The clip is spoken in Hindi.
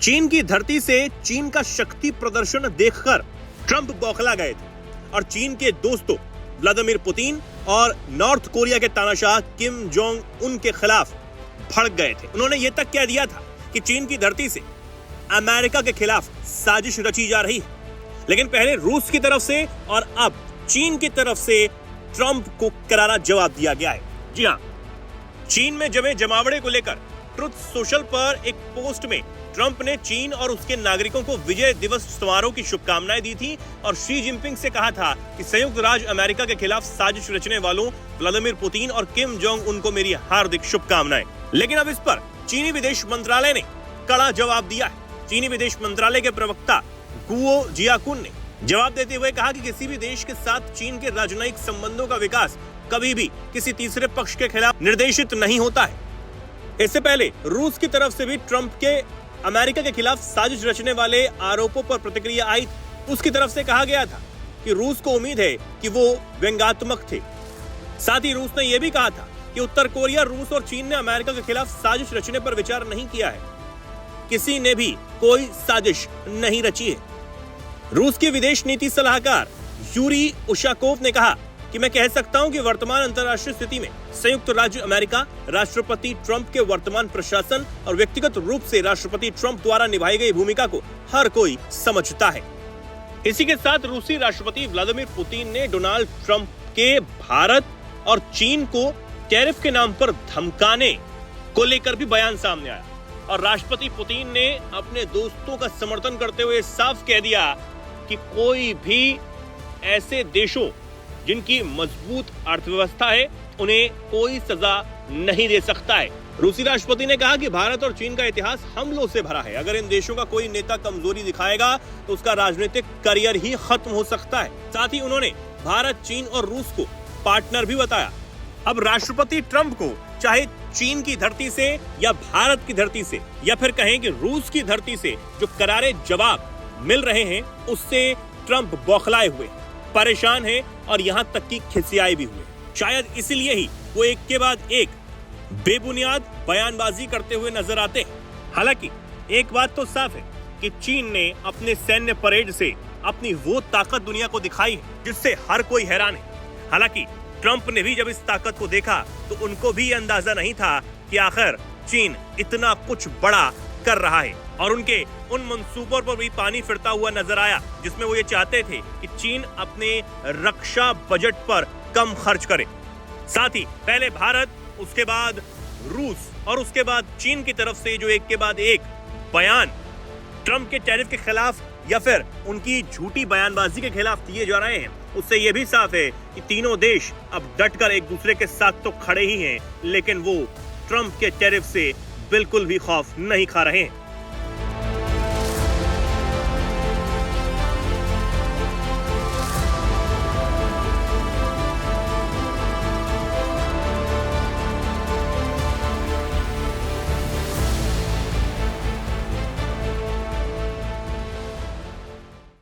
चीन की धरती से चीन का शक्ति प्रदर्शन देखकर ट्रंप बौखला गए थे और चीन के दोस्तों व्लादिमीर पुतिन और नॉर्थ कोरिया के तानाशाह किम जोंग उन के खिलाफ भड़क गए थे। उन्होंने यह तक कह दिया था कि चीन की धरती से अमेरिका के खिलाफ साजिश रची जा रही है, लेकिन पहले रूस की तरफ से और अब चीन की तरफ से ट्रंप को करारा जवाब दिया गया है। जी हां, चीन में जमे जमावड़े को लेकर ट्रुथ सोशल पर एक पोस्ट में ट्रंप ने चीन और उसके नागरिकों को विजय दिवस समारोह की शुभकामनाएं दी थी और शी जिनपिंग से कहा था कि संयुक्त राज्य अमेरिका के खिलाफ साजिश रचने वालों व्लादिमीर पुतिन और किम जोंग उनको मेरी हार्दिक शुभकामनाएं। लेकिन अब इस पर चीनी विदेश मंत्रालय ने कड़ा जवाब दिया है। चीनी विदेश मंत्रालय के प्रवक्ता गुओ जियाकुन ने जवाब देते हुए कहा कि किसी भी देश के साथ चीन के राजनयिक संबंधों का विकास कभी भी किसी तीसरे पक्ष के खिलाफ निर्देशित नहीं होता है। इससे पहले रूस की तरफ से भी ट्रंप के अमेरिका के खिलाफ साजिश रचने वाले आरोपों पर प्रतिक्रिया आई। उसकी तरफ से कहा गया था कि रूस को उम्मीद है कि वो व्यंग्यात्मक थे। साथ ही रूस ने यह भी कहा था कि उत्तर कोरिया, रूस और चीन ने अमेरिका के खिलाफ साजिश रचने पर विचार नहीं किया है। किसी ने भी कोई साजिश नहीं रची है। रूस के विदेश नीति सलाहकार यूरी उशाकोव ने कहा कि मैं कह सकता हूं कि वर्तमान अंतर्राष्ट्रीय स्थिति में संयुक्त राज्य अमेरिका, राष्ट्रपति ट्रंप के वर्तमान प्रशासन और व्यक्तिगत रूप से राष्ट्रपति ट्रंप द्वारा निभाई गई भूमिका को हर कोई समझता है। इसी के साथ रूसी राष्ट्रपति व्लादिमीर पुतिन ने डोनाल्ड ट्रंप के भारत और चीन को टैरिफ के नाम पर धमकाने को लेकर भी बयान सामने आया और राष्ट्रपति पुतिन ने अपने दोस्तों का समर्थन करते हुए साफ कह दिया कि कोई भी ऐसे देशों जिनकी मजबूत अर्थव्यवस्था है उन्हें कोई सजा नहीं दे सकता है। रूसी राष्ट्रपति ने कहा कि भारत और चीन का इतिहास हमलों से भरा है। अगर इन देशों का कोई नेता कमजोरी दिखाएगा तो उसका राजनीतिक करियर ही खत्म हो सकता है। साथ ही उन्होंने भारत, चीन और रूस को पार्टनर भी बताया। अब राष्ट्रपति ट्रंप को चाहे चीन की धरती से या भारत की धरती से या फिर कहें कि रूस की धरती से जो करारे जवाब मिल रहे हैं उससे ट्रंप बौखलाए हुए, परेशान है और यहां तक कि खिसियाए भी हुए। शायद इसलिए ही वो एक के बाद एक बेबुनियाद बयानबाजी करते हुए नजर आते हैं। हालांकि एक बात तो साफ है कि चीन ने अपने सैन्य परेड से अपनी वो ताकत दुनिया को दिखाई है जिससे हर कोई हैरान है। हालांकि ट्रंप ने भी जब इस ताकत को देखा तो उनको भी अंदाजा नहीं था कि आखिर चीन इतना कुछ बड़ा कर रहा है और उनके उन मंसूबों पर भी पानी फिरता हुआ नजर आया जिसमें वो ये चाहते थे कि चीन अपने रक्षा बजट पर कम खर्च करे। साथ ही पहले भारत, उसके बाद रूस और उसके बाद चीन की तरफ से जो एक के बाद एक बयान ट्रंप के टैरिफ के खिलाफ या फिर उनकी झूठी बयानबाजी के खिलाफ दिए जा रहे हैं, उससे यह भी साफ है कि तीनों देश अब डटकर एक दूसरे के साथ तो खड़े ही हैं, लेकिन वो ट्रंप के टैरिफ से बिल्कुल भी खौफ नहीं खा रहे हैं।